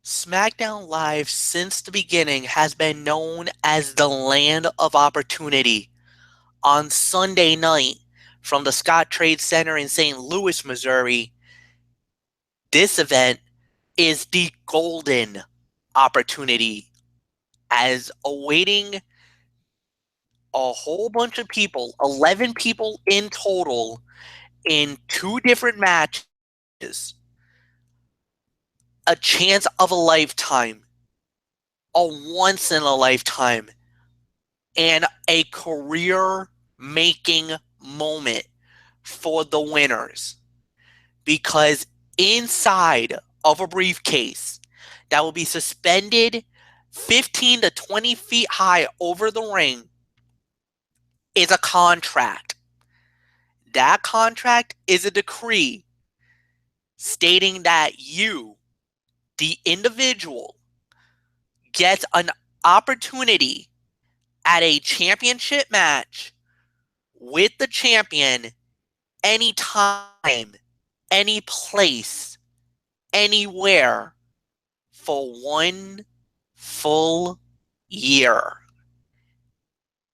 SmackDown Live since the beginning has been known as the land of opportunity. On Sunday night, from the Scottrade Center in St. Louis, Missouri, this event is the golden opportunity as awaiting a whole bunch of people, 11 people in total, in two different matches, a chance of a lifetime, a once in a lifetime, and a career making moment for the winners. Because inside of a briefcase that will be suspended 15 to 20 feet high over the ring is a contract. That contract is a decree stating that you, the individual, gets an opportunity at a championship match with the champion anytime, any place, anywhere for 1 full year.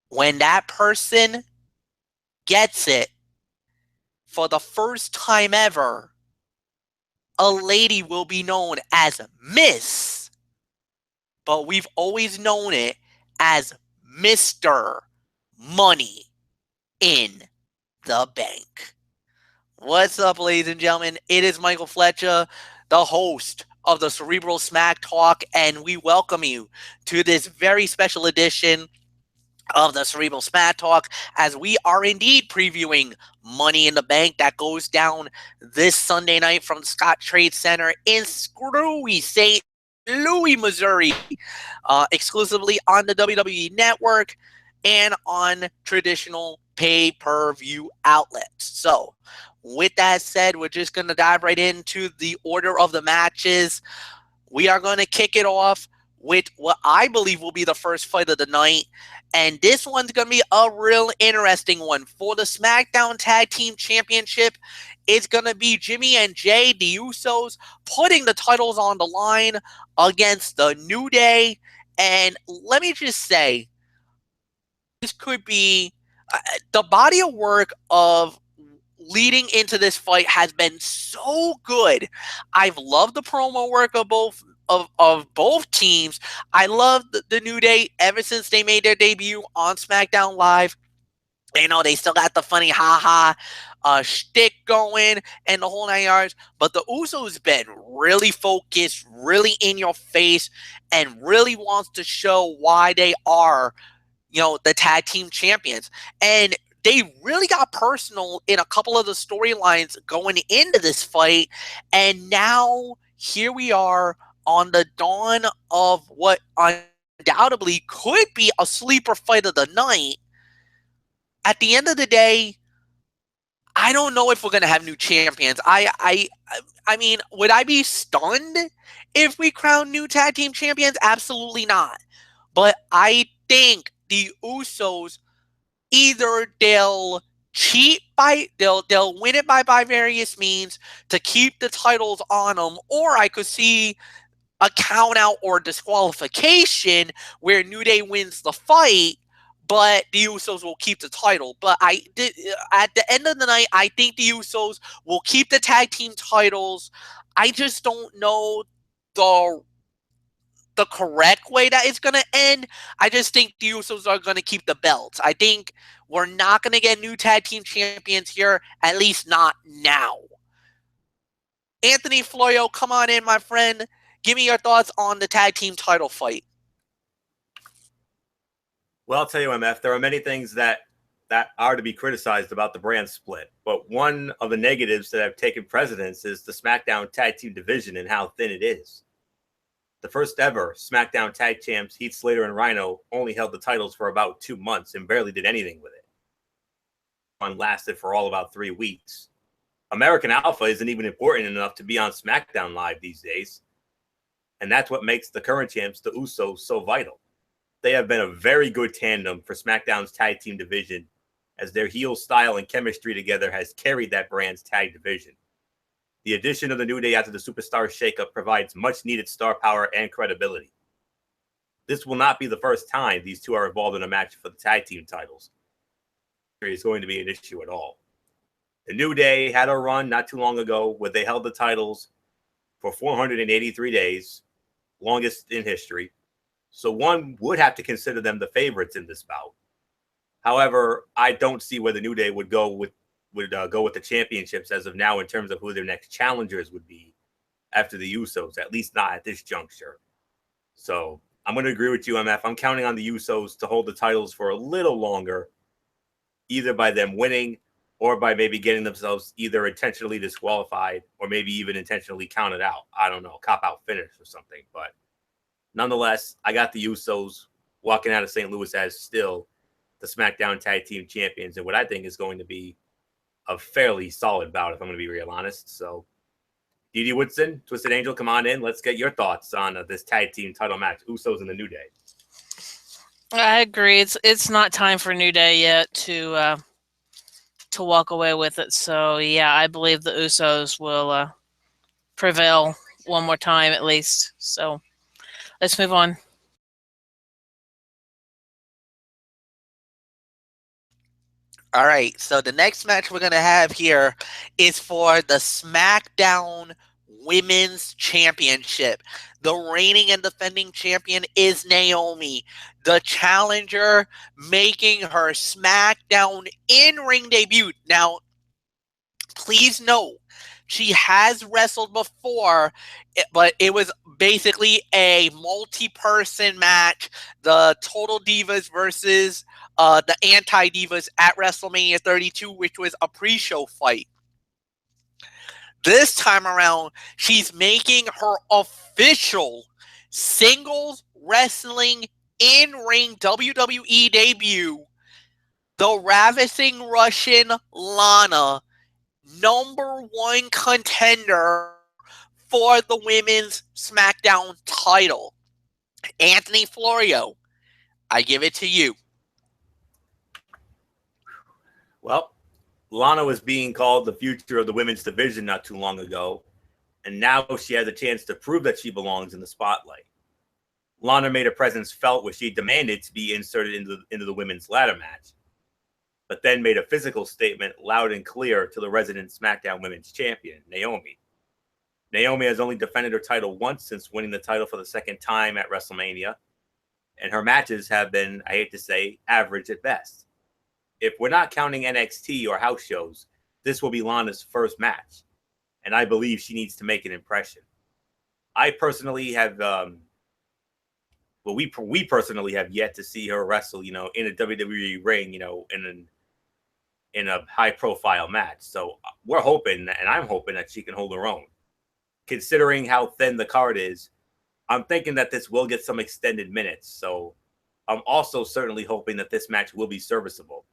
When that person gets it for the first time ever, a lady will be known as Miss, but we've always known it as Mr. Money in the Bank. What's up, ladies and gentlemen? It is Michael Fletcher, the host of the Cerebral Smack Talk, and we welcome you to this very special edition of the Cerebral Smack Talk as we are indeed previewing Money in the Bank that goes down this Sunday night from Scottrade Center in screwy St. Louis, Missouri, exclusively on the WWE Network and on traditional pay-per-view outlets. So, with that said, we're just going to dive right into the order of the matches. We are going to kick it off with what I believe will be the first fight of the night. And this one's going to be a real interesting one. For the SmackDown Tag Team Championship, it's going to be Jimmy and Jay, the Usos, putting the titles on the line against the New Day. And let me just say, this could be the body of work of leading into this fight has been so good. I've loved the promo work of both teams. I love the New Day ever since they made their debut on SmackDown Live. You know, they still got the funny ha-ha shtick going and the whole 9 yards. But the Usos been really focused, really in your face, and really wants to show why they are, the tag team champions. And they really got personal in a couple of the storylines going into this fight. And now here we are on the dawn of what undoubtedly could be a sleeper fight of the night. At the end of the day, I don't know if we're going to have new champions. I mean, would I be stunned if we crown new tag team champions? Absolutely not. But I think the Usos, either they'll they'll win it by various means to keep the titles on them, or I could see a count out or disqualification where New Day wins the fight, but the Usos will keep the title. But at the end of the night, I think the Usos will keep the tag team titles. I just don't know the correct way that it's going to end. I just think the Usos are going to keep the belts. I think we're not going to get new tag team champions here, at least not now. Anthony Florio, come on in, my friend. Give me your thoughts on the tag team title fight. Well, I'll tell you, MF, there are many things that are to be criticized about the brand split. But one of the negatives that have taken precedence is the SmackDown tag team division and how thin it is. The first ever SmackDown tag champs, Heath Slater and Rhino, only held the titles for about 2 months and barely did anything with it. One lasted for all about 3 weeks. American Alpha isn't even important enough to be on SmackDown Live these days. And that's what makes the current champs, the Usos, so vital. They have been a very good tandem for SmackDown's tag team division, as their heel style and chemistry together has carried that brand's tag division. The addition of the New Day after the Superstar shakeup provides much needed star power and credibility. This will not be the first time these two are involved in a match for the tag team titles. It's going to be an issue at all. The New Day had a run not too long ago where they held the titles for 483 days, longest in history. So one would have to consider them the favorites in this bout. However, I don't see where the New Day would go with the championships as of now in terms of who their next challengers would be after the Usos, at least not at this juncture. So I'm going to agree with you, MF. I'm counting on the Usos to hold the titles for a little longer, either by them winning or by maybe getting themselves either intentionally disqualified or maybe even intentionally counted out. I don't know, cop-out finish or something. But nonetheless, I got the Usos walking out of St. Louis as still the SmackDown Tag Team Champions and what I think is going to be a fairly solid bout, if I'm going to be real honest. So, Didi Woodson, Twisted Angel, come on in. Let's get your thoughts on this tag team title match, Usos and the New Day. I agree. It's not time for New Day yet to walk away with it. So yeah, I believe the Usos will prevail one more time at least. So let's move on. All right, so the next match we're going to have here is for the SmackDown Women's Championship. The reigning and defending champion is Naomi. The challenger making her SmackDown in-ring debut. Now, please note, she has wrestled before, but it was basically a multi-person match. The Total Divas versus the Anti-Divas at WrestleMania 32, which was a pre-show fight. This time around, she's making her official singles wrestling in-ring WWE debut. The ravishing Russian Lana, #1 contender for the women's SmackDown title. Anthony Florio, I give it to you. Well, Lana was being called the future of the women's division not too long ago, and now she has a chance to prove that she belongs in the spotlight. Lana made her presence felt where she demanded to be inserted into the women's ladder match, but then made a physical statement loud and clear to the resident SmackDown Women's Champion, Naomi. Naomi has only defended her title once since winning the title for the second time at WrestleMania, and her matches have been, I hate to say, average at best. If we're not counting NXT or house shows, this will be Lana's first match, and I believe she needs to make an impression. I personally have, we personally have yet to see her wrestle, in a WWE ring, in a high-profile match. So we're hoping, and I'm hoping that she can hold her own. Considering how thin the card is, I'm thinking that this will get some extended minutes. So I'm also certainly hoping that this match will be serviceable.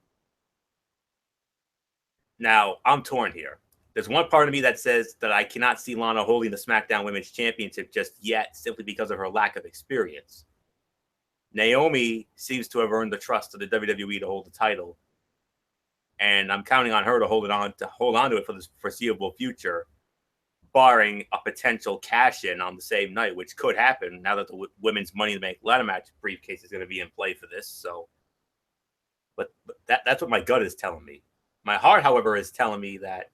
Now, I'm torn here. There's one part of me that says that I cannot see Lana holding the SmackDown Women's Championship just yet, simply because of her lack of experience. Naomi seems to have earned the trust of the WWE to hold the title, and I'm counting on her to hold on to it for the foreseeable future, barring a potential cash-in on the same night, which could happen now that the women's Money in the Bank ladder match briefcase is going to be in play for this. So, but that's what my gut is telling me. My heart, however, is telling me that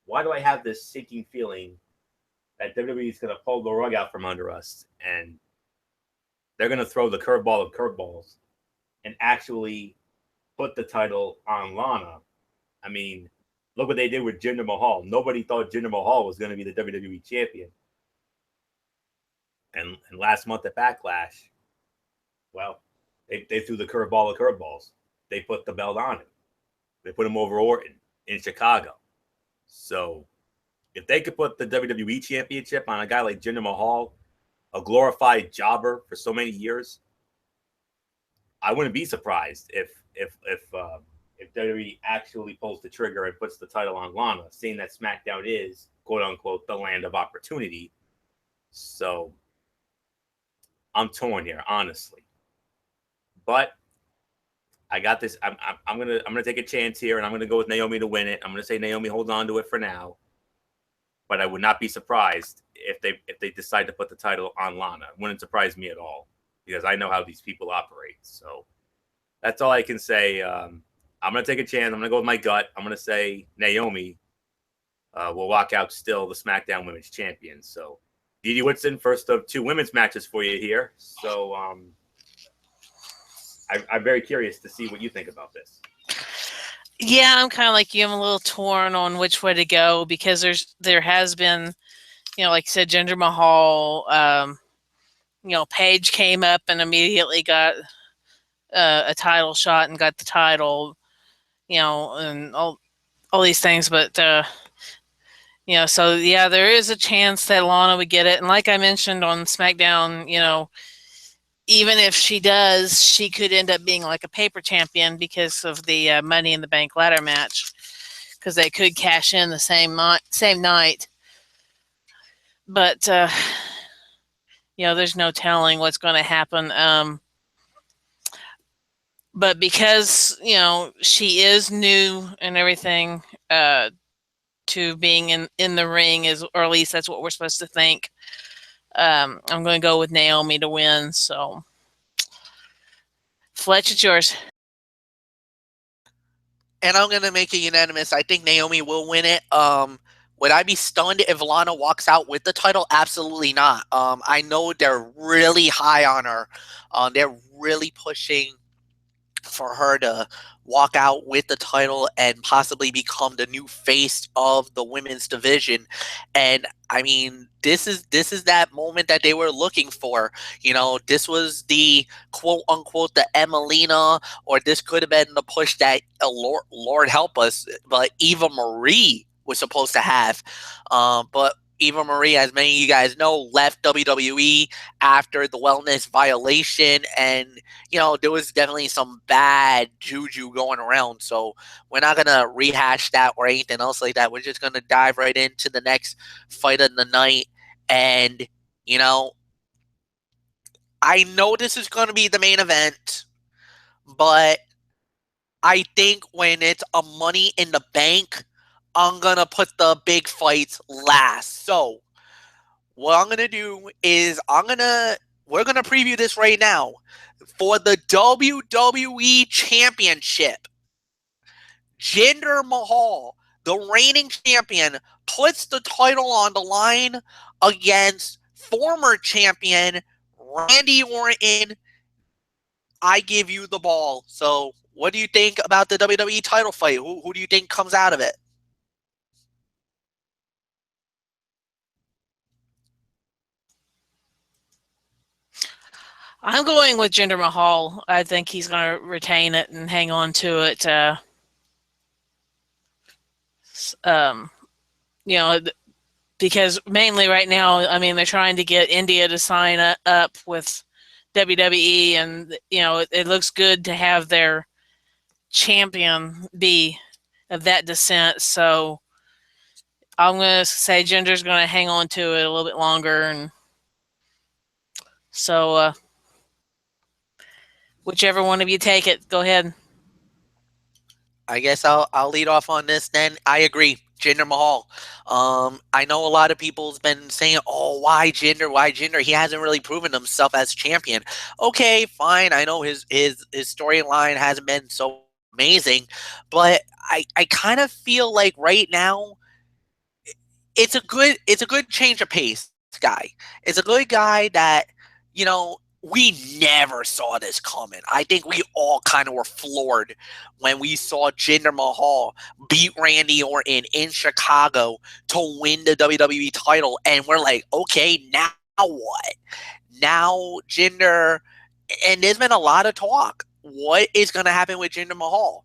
why do I have this sinking feeling that WWE is going to pull the rug out from under us and they're going to throw the curveball of curveballs and actually put the title on Lana? I mean, look what they did with Jinder Mahal. Nobody thought Jinder Mahal was going to be the WWE champion. And last month at Backlash, well, they threw the curveball of curveballs. They put the belt on him. They put him over Orton in Chicago. So if they could put the WWE Championship on a guy like Jinder Mahal, a glorified jobber for so many years, I wouldn't be surprised if WWE actually pulls the trigger and puts the title on Lana, seeing that SmackDown is, quote unquote, the land of opportunity. So I'm torn here, honestly. But I got this. I'm gonna take a chance here, and I'm gonna go with Naomi to win it. I'm gonna say Naomi holds on to it for now. but I would not be surprised if they decide to put the title on Lana. It wouldn't surprise me at all because I know how these people operate. So that's all I can say. I'm going to take a chance. I'm going to go with my gut. I'm going to say Naomi will walk out still the SmackDown Women's Champion. So Didi Whitson, first of 2 women's matches for you here. So I'm very curious to see what you think about this. Yeah, I'm kind of like you. I'm a little torn on which way to go because there has been, like you said, Jinder Mahal. Paige came up and immediately got a title shot and got the title. And all these things, but so yeah, there is a chance that Lana would get it. And like I mentioned on SmackDown, even if she does, she could end up being like a paper champion because of the Money in the Bank ladder match, because they could cash in the same night. But there's no telling what's going to happen. But because she is new and everything to being in the ring, or at least that's what we're supposed to think. I'm going to go with Naomi to win. So, Fletch, it's yours. And I'm going to make it unanimous. I think Naomi will win it. Would I be stunned if Lana walks out with the title? Absolutely not. I know they're really high on her. They're really pushing for her to walk out with the title and possibly become the new face of the women's division. And I mean, this is that moment that they were looking for. This was the quote unquote the Emelina, or this could have been the push that Lord help us, but Eva Marie was supposed to have. But Eva Marie, as many of you guys know, left WWE after the wellness violation, and there was definitely some bad juju going around. So we're not gonna rehash that or anything else like that. We're just gonna dive right into the next fight of the night. And I know this is gonna be the main event, but I think when it's a Money in the Bank, I'm gonna put the big fights last. So what I'm gonna do is we're gonna preview this right now for the WWE Championship. Jinder Mahal, the reigning champion, puts the title on the line against former champion Randy Orton. I give you the ball. So what do you think about the WWE title fight? Who do you think comes out of it? I'm going with Jinder Mahal. I think he's going to retain it and hang on to it. Because mainly right now, I mean, they're trying to get India to sign up with WWE, and it looks good to have their champion be of that descent. So I'm going to say Jinder's going to hang on to it a little bit longer, and so whichever one of you take it, go ahead. I guess I'll lead off on this then. I agree. Jinder Mahal. I know a lot of people's been saying, "Oh, why Jinder? Why Jinder? He hasn't really proven himself as champion." Okay, fine. I know his storyline hasn't been so amazing, but I kind of feel like right now it's a good change of pace guy. It's a good guy that we never saw this coming. I think we all kind of were floored when we saw Jinder Mahal beat Randy Orton in Chicago to win the WWE title. And we're like, okay, now what? Now Jinder, and there's been a lot of talk. What is going to happen with Jinder Mahal?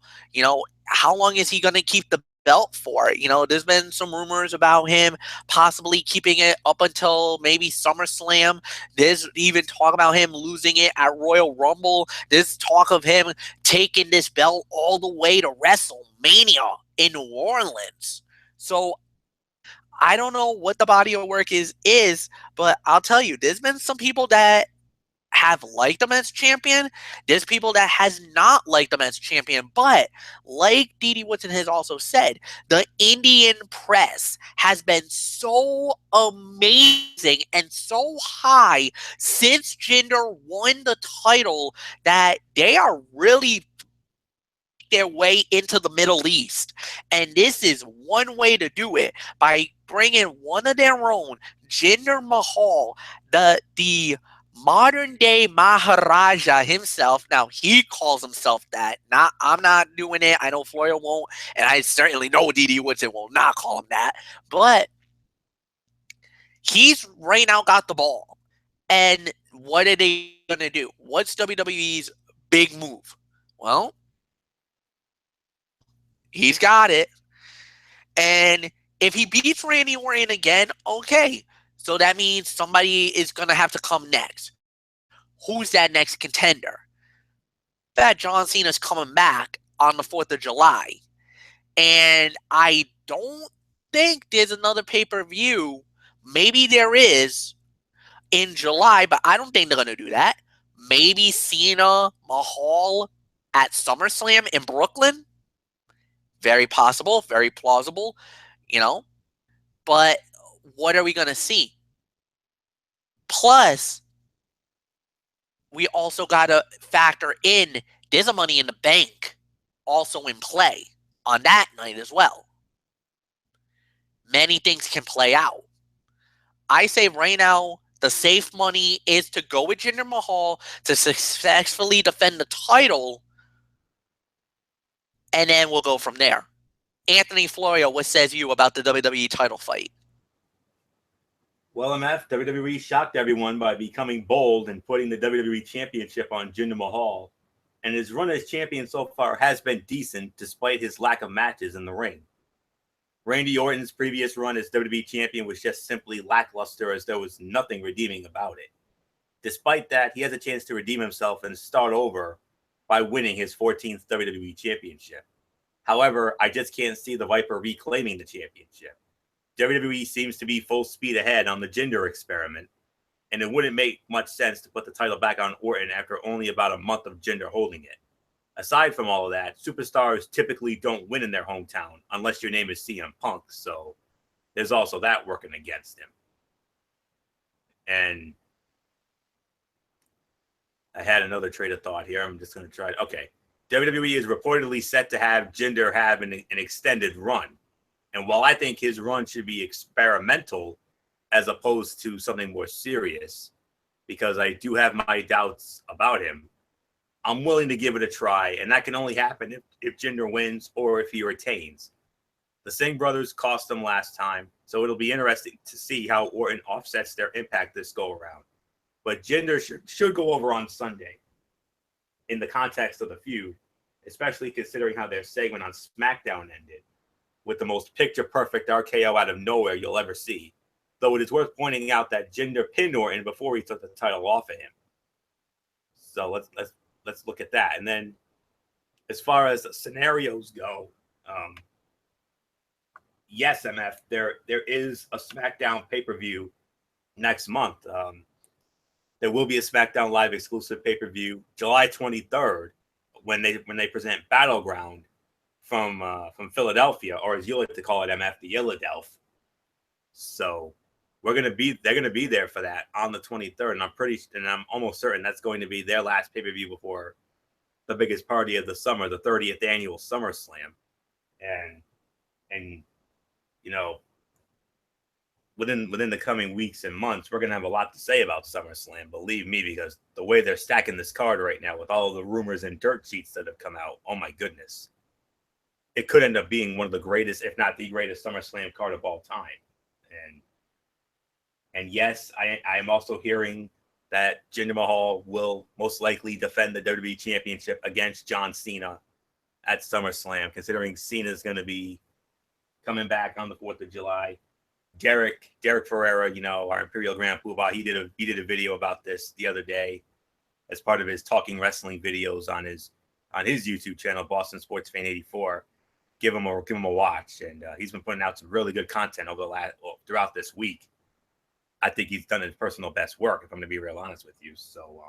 How long is he going to keep the belt for? There's been some rumors about him possibly keeping it up until maybe SummerSlam. There's even talk about him losing it at Royal Rumble. There's talk of him taking this belt all the way to WrestleMania in New Orleans. So I don't know what the body of work is, but I'll tell you, there's been some people that have liked him as champion. There's people that has not liked him as champion. But like Didi Woodson has also said, the Indian press has been so amazing and so high since Jinder won the title that they are really their way into the Middle East. And this is one way to do it, by bringing one of their own, Jinder Mahal, the modern day Maharaja himself. Now, he calls himself that. I'm not doing it. I know Florio won't, and I certainly know Didi Woodson will not call him that. But he's right now got the ball. And what are they going to do? What's WWE's big move? Well, he's got it. And if he beats Randy Orton again, okay. So that means somebody is going to have to come next. Who's that next contender? That John Cena's coming back on the 4th of July. And I don't think there's another pay-per-view. Maybe there is in July, but I don't think they're going to do that. Maybe Cena, Mahal at SummerSlam in Brooklyn. Very possible, very plausible, But what are we going to see? Plus, we also got to factor in there's a Money in the Bank also in play on that night as well. Many things can play out. I say right now, the safe money is to go with Jinder Mahal to successfully defend the title, and then we'll go from there. Anthony Florio, what says you about the WWE title fight? Well, MF, WWE shocked everyone by becoming bold and putting the WWE Championship on Jinder Mahal, and his run as champion so far has been decent despite his lack of matches in the ring. Randy Orton's previous run as WWE Champion was just simply lackluster, as there was nothing redeeming about it. Despite that, he has a chance to redeem himself and start over by winning his 14th WWE Championship. However, I just can't see the Viper reclaiming the championship. WWE seems to be full speed ahead on the Jinder experiment, and it wouldn't make much sense to put the title back on Orton after only about a month of Jinder holding it. Aside from all of that, superstars typically don't win in their hometown unless your name is CM Punk, so there's also that working against him. And I had another train of thought here. I'm just going to try. Okay. WWE is reportedly set to have Jinder have an extended run. And while I think his run should be experimental as opposed to something more serious, because I do have my doubts about him, I'm willing to give it a try. And that can only happen if Jinder wins or if he retains. The Singh brothers cost him last time, so it'll be interesting to see how Orton offsets their impact this go around. But Jinder should go over on Sunday in the context of the feud, especially considering how their segment on Smackdown ended with the most picture-perfect RKO out of nowhere you'll ever see. Though it is worth pointing out that Jinder pinned Orton before he took the title off of him. So let's look at that. And then as far as the scenarios go, yes, MF, there is a Smackdown pay-per-view next month. There will be a Smackdown Live exclusive pay-per-view July 23rd when they present Battleground from Philadelphia, or as you like to call it, MF, the Illadelph. So they're gonna be there for that on the 23rd, and I'm almost certain that's going to be their last pay-per-view before the biggest party of the summer, the 30th annual SummerSlam. And within the coming weeks and months, we're going to have a lot to say about SummerSlam, believe me, because the way they're stacking this card right now with all of the rumors and dirt sheets that have come out, oh my goodness. It could end up being one of the greatest, if not the greatest SummerSlam card of all time. And yes, I am also hearing that Jinder Mahal will most likely defend the WWE Championship against John Cena at SummerSlam, considering Cena's going to be coming back on the 4th of July. Derek Ferreira, our Imperial Grand Poobah, he did a video about this the other day as part of his Talking Wrestling videos on his YouTube channel, Boston Sports Fan 84. Give him a watch, and he's been putting out some really good content throughout this week. I think he's done his personal best work, if I'm going to be real honest with you. So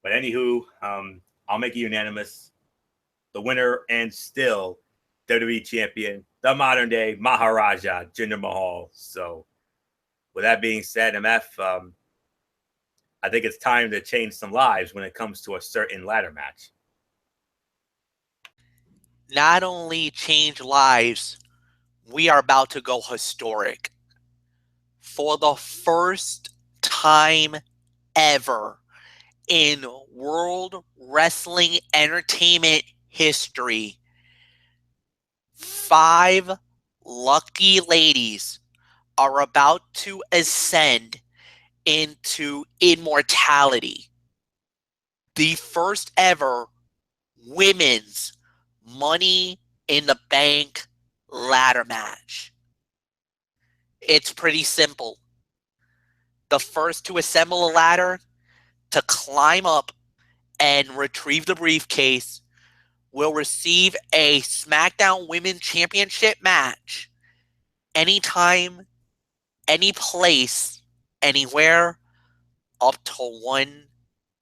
But anywho, I'll make it unanimous. The winner and still WWE champion, the modern day Maharaja, Jinder Mahal. So with that being said, MF, I think it's time to change some lives when it comes to a certain ladder match. Not only change lives, we are about to go historic. For the first time ever in World Wrestling Entertainment history, 5 lucky ladies are about to ascend into immortality. The first ever women's Money in the Bank ladder match. It's pretty simple. The first to assemble a ladder to climb up and retrieve the briefcase will receive a SmackDown Women's Championship match anytime, any place, anywhere, up to 1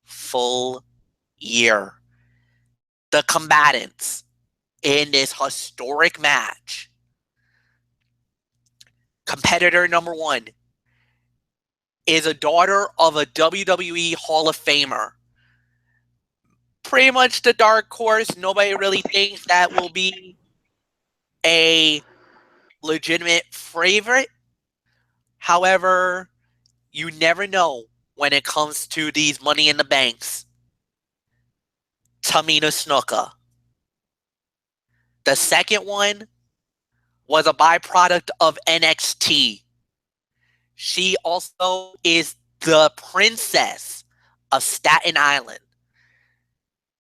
full year. The combatants in this historic match. Competitor number 1 is a daughter of a WWE Hall of Famer. Pretty much the dark horse. Nobody really thinks that will be a legitimate favorite. However, you never know when it comes to these Money in the Banks. Tamina Snuka. The second one was a byproduct of NXT. She also is the princess of Staten Island.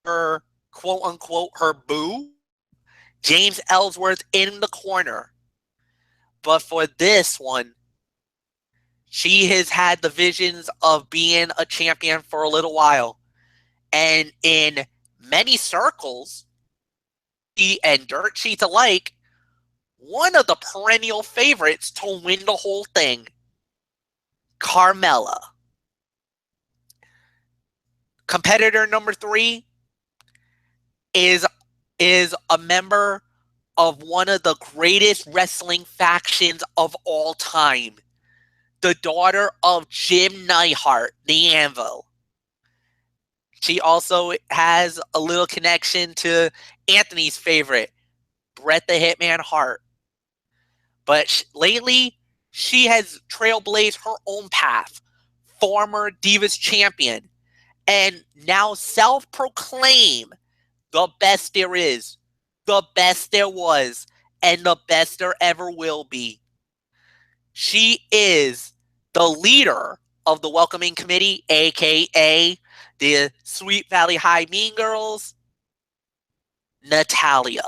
Her quote-unquote, her boo, James Ellsworth in the corner. But for this one, she has had the visions of being a champion for a little while. And in many circles, she and dirt sheets alike, one of the perennial favorites to win the whole thing. Carmella. Competitor number 3 is a member of one of the greatest wrestling factions of all time. The daughter of Jim Neidhart, the Anvil. She also has a little connection to Anthony's favorite, Bret the Hitman Hart. But lately, she has trailblazed her own path. Former Divas champion. And now self-proclaimed the best there is, the best there was, and the best there ever will be. She is the leader of the Welcoming Committee, a.k.a. the Sweet Valley High Mean Girls, Natalya.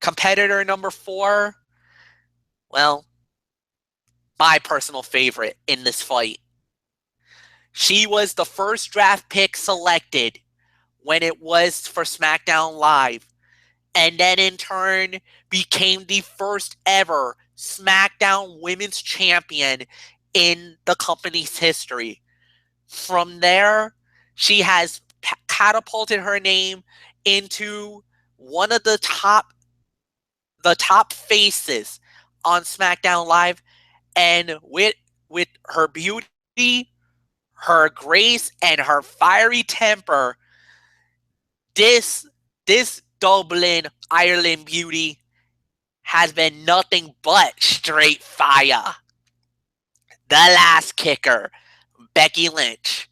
Competitor number 4, well, my personal favorite in this fight. She was the first draft pick selected when it was for SmackDown Live, and then in turn became the first ever SmackDown Women's Champion in the company's history. From there, she has catapulted her name into one of the top faces on SmackDown Live, and with her beauty, her grace, and her fiery temper, this Dublin, Ireland beauty has been nothing but straight fire. The last kicker, Becky Lynch.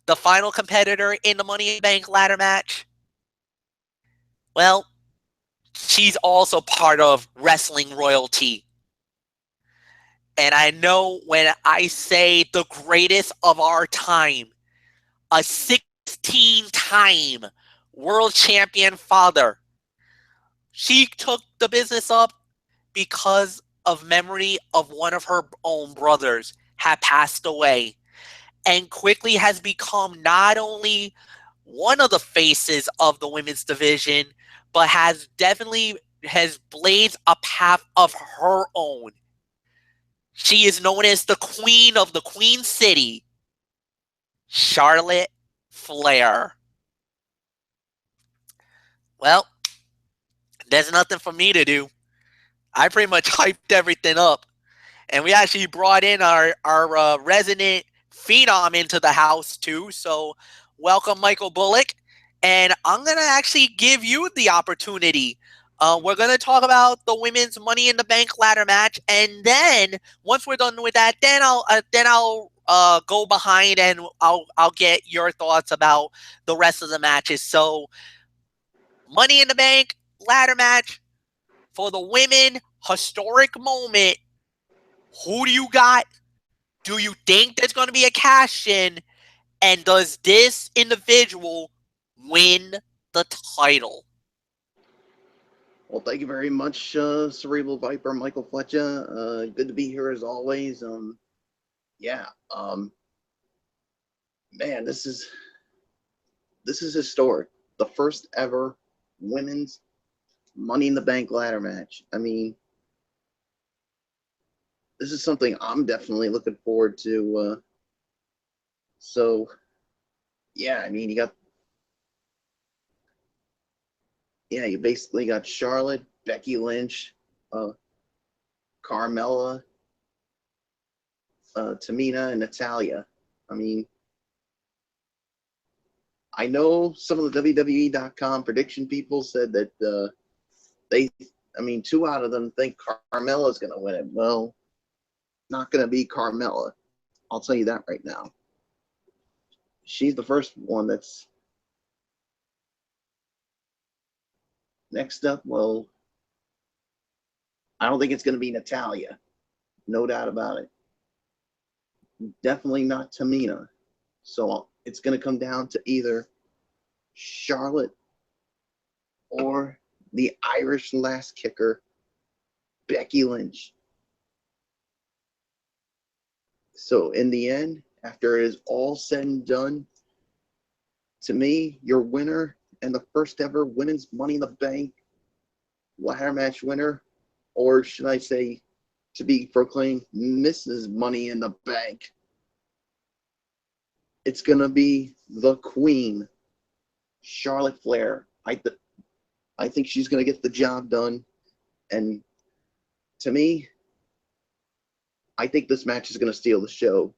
The final competitor in the Money in the Bank ladder match, well, she's also part of wrestling royalty. And I know when I say the greatest of our time, a 16-time world champion father, she took the business up because of memory of one of her own brothers had passed away, and quickly has become not only one of the faces of the women's division, but has blazed a path of her own. She is known as the Queen of the Queen City, Charlotte Flair. Well, there's nothing for me to do. I pretty much hyped everything up. And we actually brought in our resident phenom into the house too. So welcome, Michael Bullock. And I'm gonna actually give you the opportunity. We're gonna talk about the women's Money in the Bank ladder match, and then once we're done with that, then I'll go behind and I'll get your thoughts about the rest of the matches. So Money in the Bank ladder match for the women, historic moment. Who do you got? Do you think there's going to be a cash in? And does this individual win the title? Well, thank you very much, Cerebral Viper, Michael Fletcher. Good to be here as always. Yeah, man, this is historic. The first ever women's Money in the Bank ladder match. I mean, this is something I'm definitely looking forward to. So, yeah, I mean, you basically got Charlotte, Becky Lynch, Carmella, Tamina, and Natalia. I mean, I know some of the WWE.com prediction people said that two out of them think Carmella's going to win it. Well, not going to be Carmella. I'll tell you that right now. She's the first one that's next up. Well, I don't think it's going to be Natalia. No doubt about it. Definitely not Tamina. So it's going to come down to either Charlotte or the Irish last kicker, Becky Lynch. So in the end, after it is all said and done, to me, your winner and the first ever women's Money in the Bank ladder match winner, or should I say, to be proclaimed Mrs. Money in the Bank, it's going to be the Queen, Charlotte Flair. I think she's going to get the job done. And to me, I think this match is going to steal the show.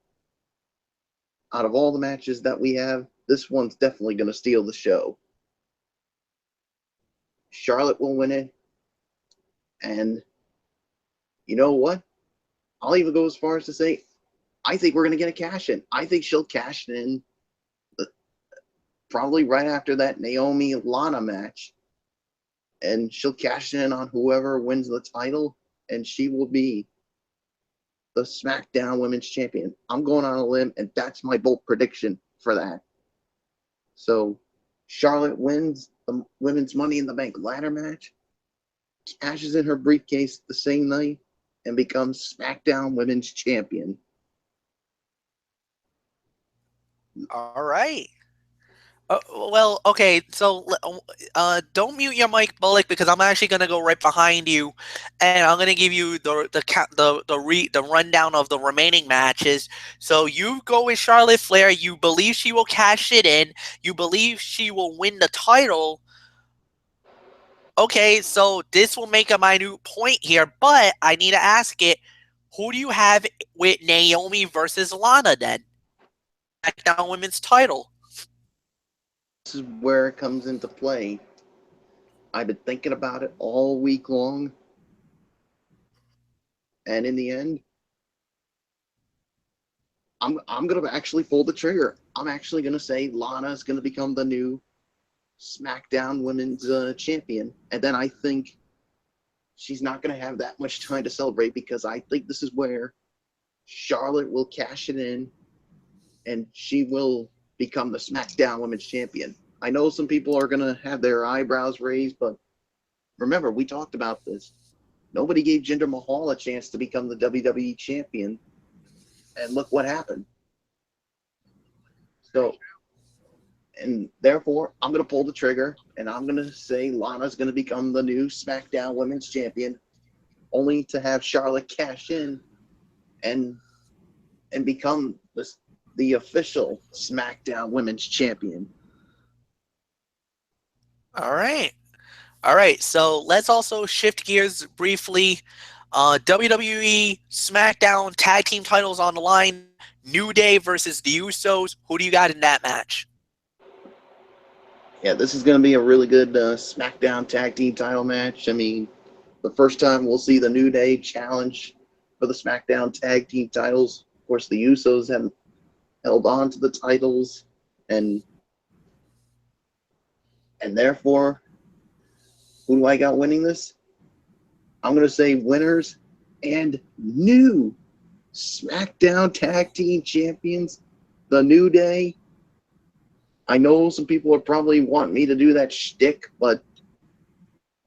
Out of all the matches that we have, this one's definitely going to steal the show. Charlotte will win it. And you know what? I'll even go as far as to say, I think we're going to get a cash in. I think she'll cash in probably right after that Naomi-Lana match. And she'll cash in on whoever wins the title. And she will be the Smackdown Women's Champion. I'm going on a limb, and that's my bold prediction for that. So Charlotte wins the Women's Money in the Bank ladder match, cashes in her briefcase the same night, and becomes Smackdown Women's Champion. All right. Well, okay. So, don't mute your mic, Bullock, because I'm actually gonna go right behind you, and I'm gonna give you the rundown of the remaining matches. So you go with Charlotte Flair. You believe she will cash it in. You believe she will win the title. Okay, so this will make a minute point here, but I need to ask it. Who do you have with Naomi versus Lana then? SmackDown Women's title. This is where it comes into play. I've been thinking about it all week long. And in the end, I'm going to actually pull the trigger. I'm actually going to say Lana is going to become the new SmackDown Women's Champion. And then I think she's not going to have that much time to celebrate, because I think this is where Charlotte will cash it in and she will become the SmackDown Women's Champion. I know some people are going to have their eyebrows raised, but remember, we talked about this. Nobody gave Jinder Mahal a chance to become the WWE Champion, and look what happened. So, and therefore, I'm going to pull the trigger, and I'm going to say Lana's going to become the new SmackDown Women's Champion, only to have Charlotte cash in and become the official SmackDown Women's Champion. All right. All right. So let's also shift gears briefly. WWE SmackDown tag team titles on the line. New Day versus the Usos. Who do you got in that match? Yeah, this is going to be a really good SmackDown tag team title match. I mean, the first time we'll see the New Day challenge for the SmackDown tag team titles. Of course, the Usos have held on to the titles, and therefore, who do I got winning this? I'm going to say winners and new SmackDown tag team champions, the New Day. I know some people are probably wanting me to do that shtick, but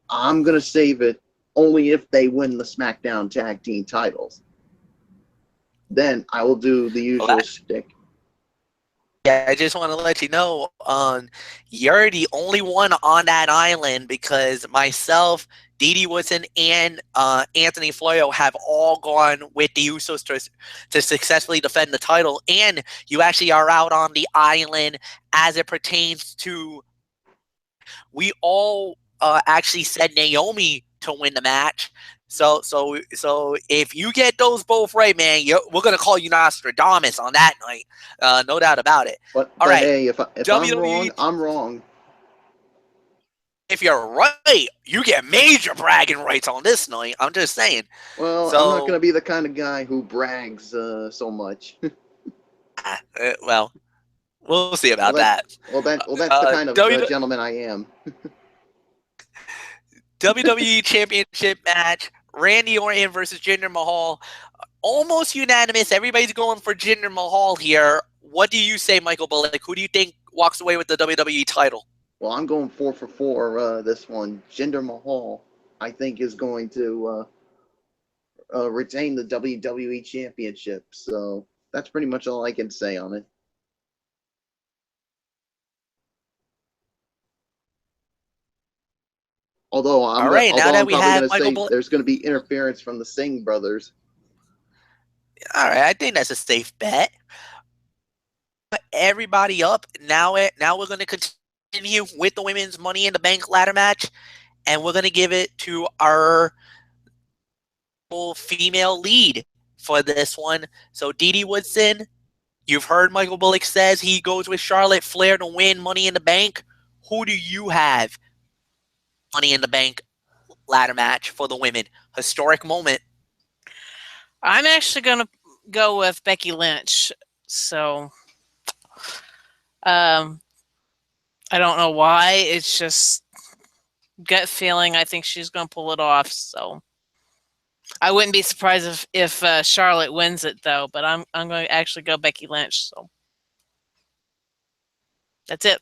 I'm going to save it only if they win the SmackDown tag team titles. Then I will do the usual shtick. Yeah, I just want to let you know, you're the only one on that island because myself, Didi Woodson, and Anthony Florio have all gone with the Usos to successfully defend the title, and you actually are out on the island as it pertains to. We all actually said Naomi to win the match. So if you get those both right, man, we're gonna call you Nostradamus on that night, no doubt about it. But all right, hey, if I'm WWE, wrong, I'm wrong. If you're right, you get major bragging rights on this night. I'm just saying. Well, I'm not gonna be the kind of guy who brags so much. Well, we'll see about that. That's the kind of gentleman I am. WWE Championship match: Randy Orton versus Jinder Mahal. Almost unanimous. Everybody's going for Jinder Mahal here. What do you say, Michael Bullock? Who do you think walks away with the WWE title? Well, I'm going 4 for 4 this one. Jinder Mahal, I think, is going to retain the WWE Championship. So that's pretty much all I can say on it. Although I'm probably going to say there's going to be interference from the Singh brothers. All right, I think that's a safe bet. Everybody up. Now we're going to continue with the women's Money in the Bank ladder match, and we're going to give it to our female lead for this one. So Didi Woodson, you've heard Michael Bullock says he goes with Charlotte Flair to win Money in the Bank. Who do you have? Money in the Bank ladder match for the women. Historic moment. I'm actually going to go with Becky Lynch. So, I don't know why. It's just gut feeling. I think she's going to pull it off. So, I wouldn't be surprised if Charlotte wins it, though. But I'm going to actually go Becky Lynch. So, that's it.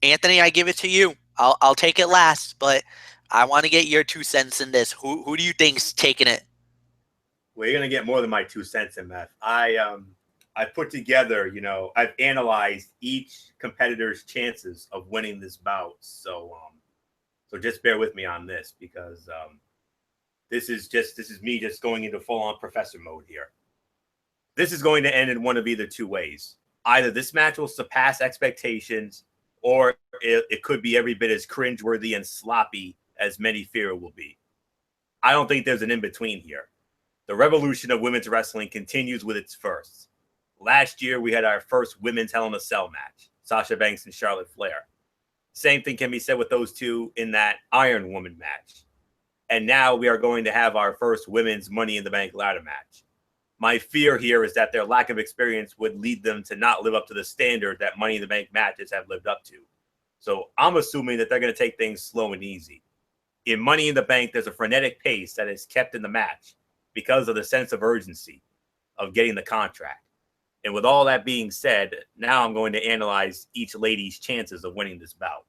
Anthony, I give it to you. I'll take it last, but I want to get your 2 cents in this. Who do you think's taking it? Well, you're gonna get more than my 2 cents in that. I put together, I've analyzed each competitor's chances of winning this bout. So just bear with me on this because this is me just going into full-on professor mode here. This is going to end in one of either 2 ways. Either this match will surpass expectations, or it could be every bit as cringeworthy and sloppy as many fear it will be. I don't think there's an in-between here. The revolution of women's wrestling continues with its firsts. Last year, we had our first women's Hell in a Cell match, Sasha Banks and Charlotte Flair. Same thing can be said with those 2 in that Iron Woman match. And now we are going to have our first women's Money in the Bank ladder match. My fear here is that their lack of experience would lead them to not live up to the standard that Money in the Bank matches have lived up to. So I'm assuming that they're going to take things slow and easy. In Money in the Bank, there's a frenetic pace that is kept in the match because of the sense of urgency of getting the contract. And with all that being said, now I'm going to analyze each lady's chances of winning this bout.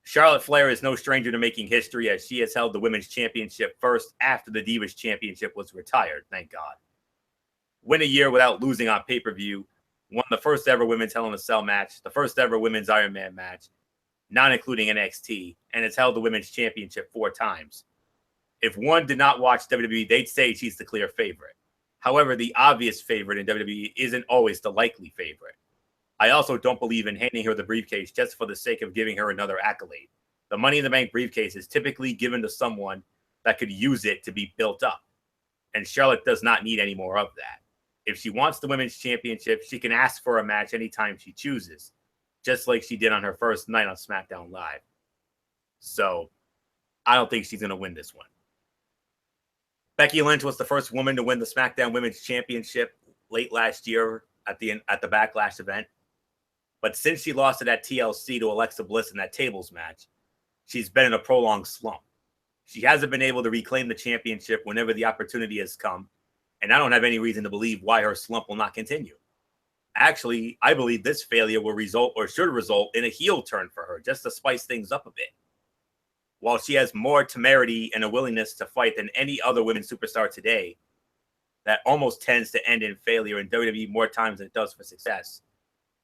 Charlotte Flair is no stranger to making history, as she has held the Women's Championship first after the Divas Championship was retired, thank God. Win a year without losing on pay-per-view, won the first ever Women's Hell in a Cell match, the first ever Women's Iron Man match, not including NXT, and has held the Women's Championship 4 times. If one did not watch WWE, they'd say she's the clear favorite. However, the obvious favorite in WWE isn't always the likely favorite. I also don't believe in handing her the briefcase just for the sake of giving her another accolade. The Money in the Bank briefcase is typically given to someone that could use it to be built up. And Charlotte does not need any more of that. If she wants the Women's Championship, she can ask for a match anytime she chooses, just like she did on her first night on SmackDown Live. So, I don't think she's going to win this one. Becky Lynch was the first woman to win the SmackDown Women's Championship late last year at the Backlash event. But since she lost it at TLC to Alexa Bliss in that tables match, she's been in a prolonged slump. She hasn't been able to reclaim the championship whenever the opportunity has come, and I don't have any reason to believe why her slump will not continue. Actually, I believe this failure will result or should result in a heel turn for her, just to spice things up a bit. While she has more temerity and a willingness to fight than any other women's superstar today, that almost tends to end in failure in WWE more times than it does for success.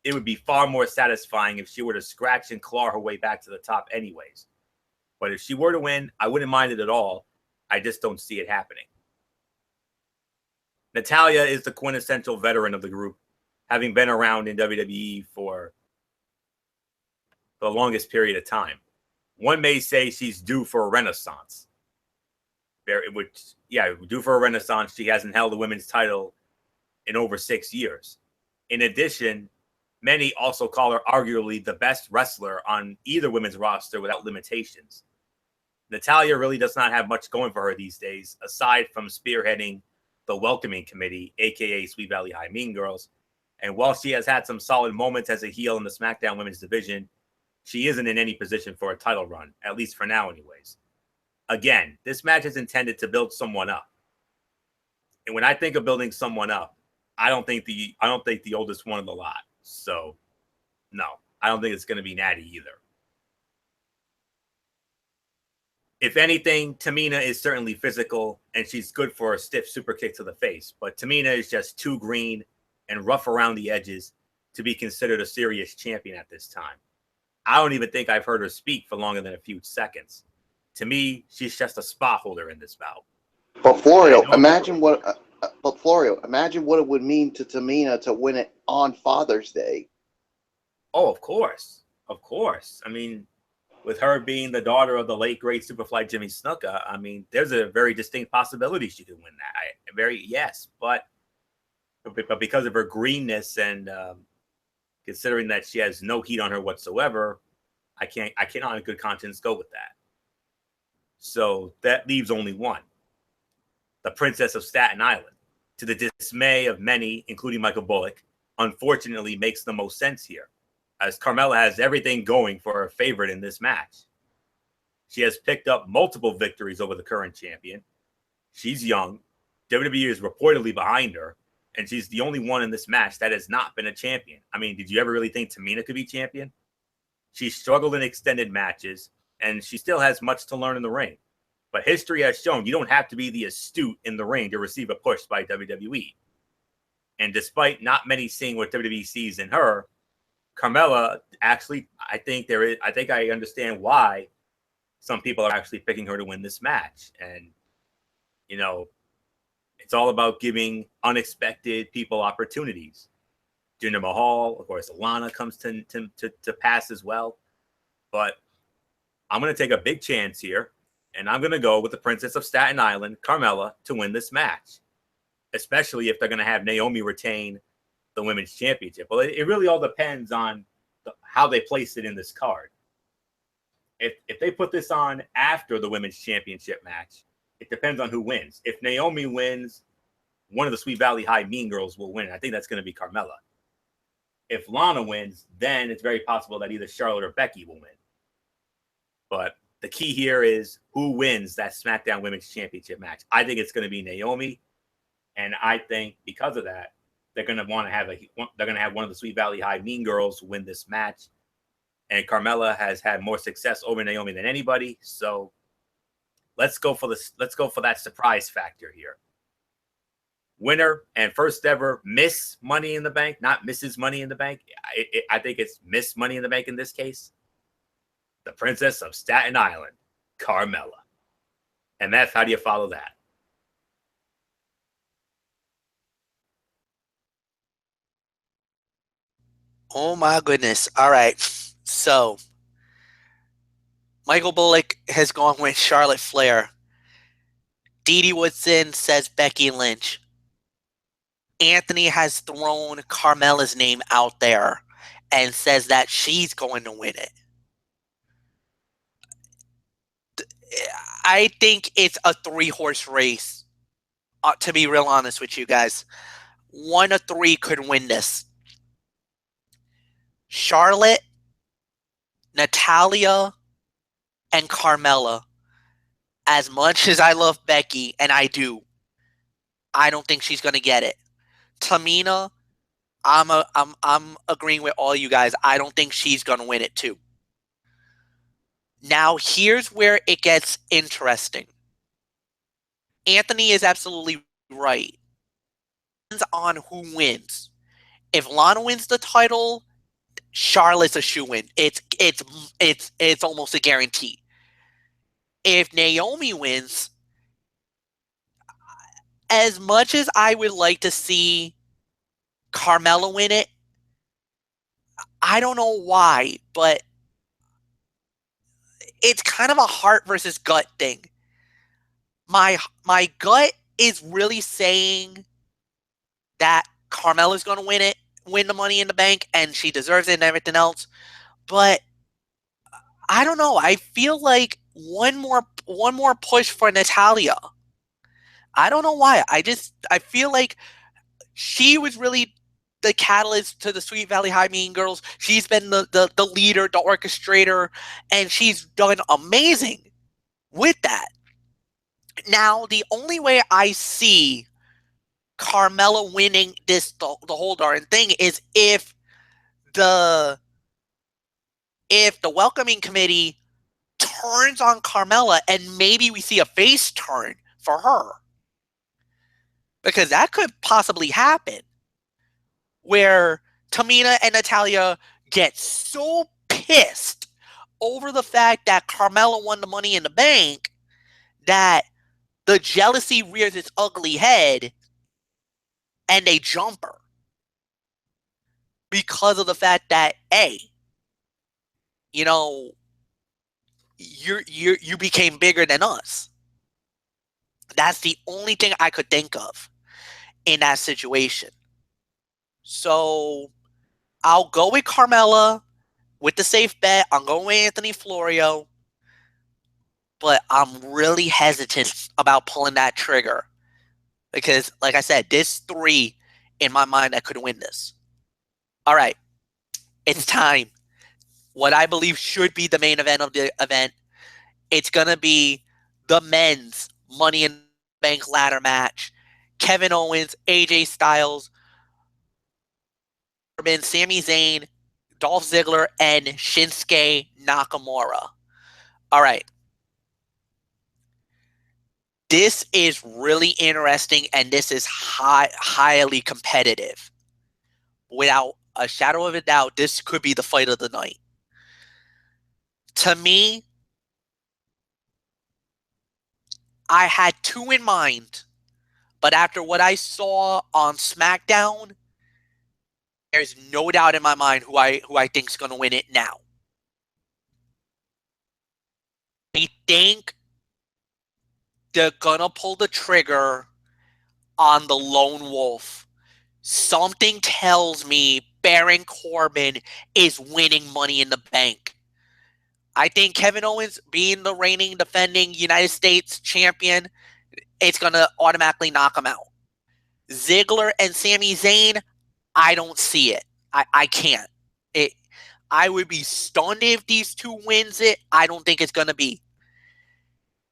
It would be far more satisfying if she were to scratch and claw her way back to the top anyways. But if she were to win, I wouldn't mind it at all. I just don't see it happening. Natalya is the quintessential veteran of the group, having been around in WWE for the longest period of time. One may say she's due for a renaissance. Due for a renaissance. She hasn't held the women's title in over 6 years. In addition, many also call her arguably the best wrestler on either women's roster without limitations. Natalya really does not have much going for her these days, aside from spearheading the Welcoming Committee, aka Sweet Valley High Mean Girls. And while she has had some solid moments as a heel in the SmackDown Women's division, she isn't in any position for a title run, at least for now anyways. Again, this match is intended to build someone up. And when I think of building someone up, I don't think the oldest one of the lot. So, no, I don't think it's going to be Natty either. If anything, Tamina is certainly physical, and she's good for a stiff super kick to the face. But Tamina is just too green and rough around the edges to be considered a serious champion at this time. I don't even think I've heard her speak for longer than a few seconds. To me, she's just a spot holder in this bout. But Florio, imagine what it would mean to Tamina to win it on Father's Day. Oh, of course. Of course. I mean, with her being the daughter of the late, great Superfly Jimmy Snuka, I mean, there's a very distinct possibility she could win that. But because of her greenness and considering that she has no heat on her whatsoever, I cannot in good conscience go with that. So that leaves only one. The Princess of Staten Island, to the dismay of many, including Michael Bullock, unfortunately makes the most sense here, as Carmella has everything going for her favorite in this match. She has picked up multiple victories over the current champion. She's young. WWE is reportedly behind her, and she's the only one in this match that has not been a champion. I mean, did you ever really think Tamina could be champion? She struggled in extended matches, and she still has much to learn in the ring. But history has shown you don't have to be the astute in the ring to receive a push by WWE. And despite not many seeing what WWE sees in her, Carmella actually, I think I understand why some people are actually picking her to win this match. And, you know, it's all about giving unexpected people opportunities. Jinder Mahal, of course, Alana comes to pass as well. But I'm going to take a big chance here, and I'm going to go with the Princess of Staten Island, Carmella, to win this match, especially if they're going to have Naomi retain the Women's Championship. Well, it really all depends on how they place it in this card. If they put this on after the Women's Championship match, it depends on who wins. If Naomi wins, one of the Sweet Valley High Mean Girls will win. I think that's going to be Carmella. If Lana wins, then it's very possible that either Charlotte or Becky will win. But the key here is who wins that SmackDown Women's Championship match. I think it's going to be Naomi, and I think because of that, they're going to have one of the Sweet Valley High Mean Girls win this match. And Carmella has had more success over Naomi than anybody, so let's go for that surprise factor here. Winner and first ever Miss Money in the Bank, not Mrs. Money in the Bank. I think it's Miss Money in the Bank in this case. The Princess of Staten Island, Carmella. And Meth, how do you follow that? Oh my goodness. All right. So Michael Bullock has gone with Charlotte Flair. Dee Woodson says Becky Lynch. Anthony has thrown Carmella's name out there and says that she's going to win it. I think it's a 3-horse race, to be real honest with you guys. 1 of 3 could win this. Charlotte, Natalya, and Carmella. As much as I love Becky, and I do, I don't think she's going to get it. Tamina, I'm agreeing with all you guys. I don't think she's going to win it too. Now, here's where it gets interesting. Anthony is absolutely right. It depends on who wins. If Lana wins the title, Charlotte's a shoo-in. It's almost a guarantee. If Naomi wins, as much as I would like to see Carmella win it, I don't know why, but it's kind of a heart versus gut thing. My gut is really saying that Carmella's going to win the Money in the Bank, and she deserves it and everything else. But I don't know. I feel like one more push for Natalya. I don't know why. I feel like she was really the catalyst to the Sweet Valley High Mean Girls. She's been the leader, the orchestrator, and she's done amazing with that. Now, the only way I see Carmella winning the whole darn thing is if the welcoming committee turns on Carmella and maybe we see a face turn for her. Because that could possibly happen. Where Tamina and Natalya get so pissed over the fact that Carmella won the Money in the Bank that the jealousy rears its ugly head and they jump her. Because of the fact that, you became bigger than us. That's the only thing I could think of in that situation. So I'll go with Carmella with the safe bet. I'm going with Anthony Florio. But I'm really hesitant about pulling that trigger. Because, like I said, there's 3 in my mind that could win this. All right. It's time. What I believe should be the main event of the event. It's going to be the men's Money in the Bank ladder match. Kevin Owens, AJ Styles, Sami Zayn, Dolph Ziggler, and Shinsuke Nakamura. All right. This is really interesting, and this is highly competitive. Without a shadow of a doubt, this could be the fight of the night. To me, I had 2 in mind, but after what I saw on Smackdown, there's no doubt in my mind who I think is going to win it now. I think they're going to pull the trigger on the Lone Wolf. Something tells me Baron Corbin is winning Money in the Bank. I think Kevin Owens, being the reigning, defending United States champion, it's going to automatically knock him out. Ziggler and Sami Zayn, I don't see it. I can't. I would be stunned if these 2 wins it. I don't think it's going to be.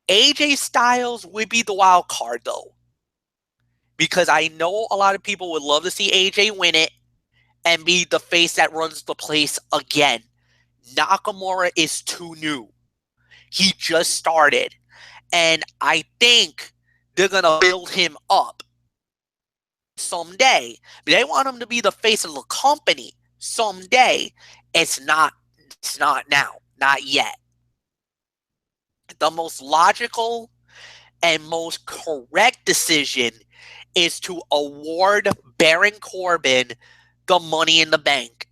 AJ Styles would be the wild card, though. Because I know a lot of people would love to see AJ win it and be the face that runs the place again. Nakamura is too new. He just started. And I think they're going to build him up someday. They want him to be the face of the company someday. It's not now. Not yet. The most logical and most correct decision is to award Baron Corbin the Money in the Bank.